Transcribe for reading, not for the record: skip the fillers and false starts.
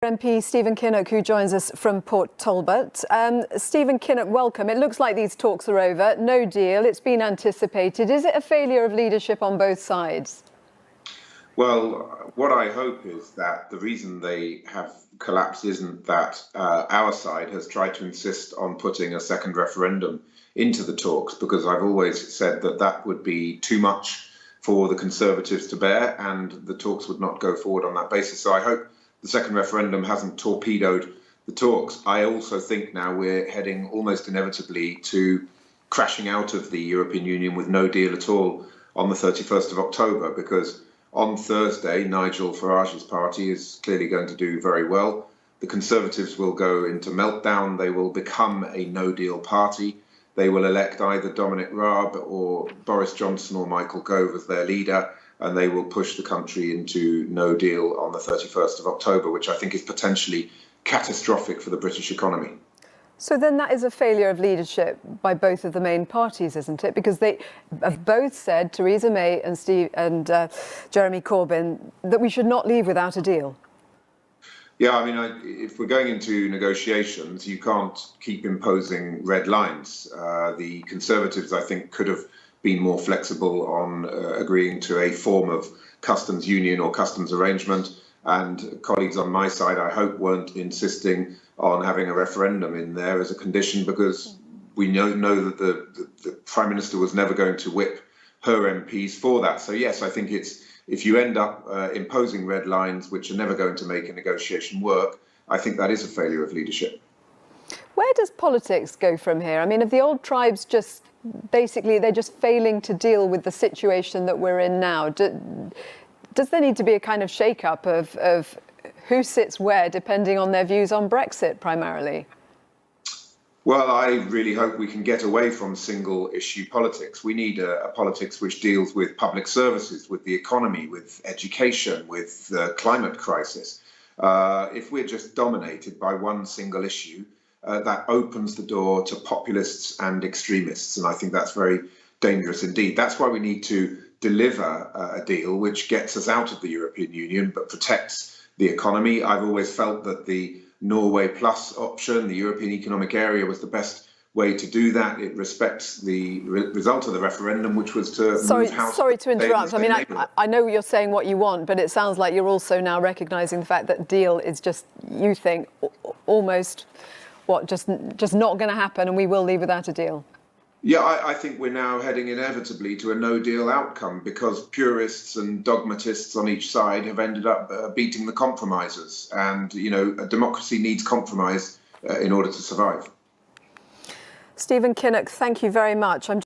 MP Stephen Kinnock, who joins us from Port Talbot. Stephen Kinnock, welcome. It looks like these talks are over. No deal. It's been anticipated. Is it a failure of leadership on both sides? Well, what I hope is that the reason they have collapsed isn't that our side has tried to insist on putting a second referendum into the talks, because I've always said that that would be too much for the Conservatives to bear, and the talks would not go forward on that basis. So I hope the second referendum hasn't torpedoed the talks. I also think now we're heading almost inevitably to crashing out of the European Union with no deal at all on the 31st of October, because on Thursday, Nigel Farage's party is clearly going to do very well. The Conservatives will go into meltdown. They will become a no-deal party. They will elect either Dominic Raab or Boris Johnson or Michael Gove as their leader, and they will push the country into no deal on the 31st of October, which I think is potentially catastrophic for the British economy. So then that is a failure of leadership by both of the main parties, isn't it? Because they have both said, Theresa May and Jeremy Corbyn, that we should not leave without a deal. Yeah, I mean, if we're going into negotiations, you can't keep imposing red lines. The Conservatives, I think, could have been more flexible on agreeing to a form of customs union or customs arrangement. And colleagues on my side, I hope, weren't insisting on having a referendum in there as a condition, because we know that the Prime Minister was never going to whip her MPs for that. So yes, I think if you end up imposing red lines which are never going to make a negotiation work, I think that is a failure of leadership. Where does politics go from here? I mean, if the old tribes just basically they're just failing to deal with the situation that we're in now, does there need to be a kind of shake-up of who sits where, depending on their views on Brexit, primarily? Well, I really hope we can get away from single-issue politics. We need a politics which deals with public services, with the economy, with education, with the climate crisis. If we're just dominated by one single issue, that opens the door to populists and extremists, and I think that's very dangerous indeed. That's why we need to deliver a deal which gets us out of the European Union but protects the economy. I've always felt that the Norway Plus option, the European Economic Area, was the best way to do that. It respects the result of the referendum, which was to move House. Sorry to interrupt. I mean, I know you're saying what you want, but it sounds like you're also now recognising the fact that deal is just, you think, almost, just not going to happen, and we will leave without a deal. Yeah, I think we're now heading inevitably to a no-deal outcome, because purists and dogmatists on each side have ended up beating the compromisers. And, you know, a democracy needs compromise in order to survive. Stephen Kinnock, thank you very much.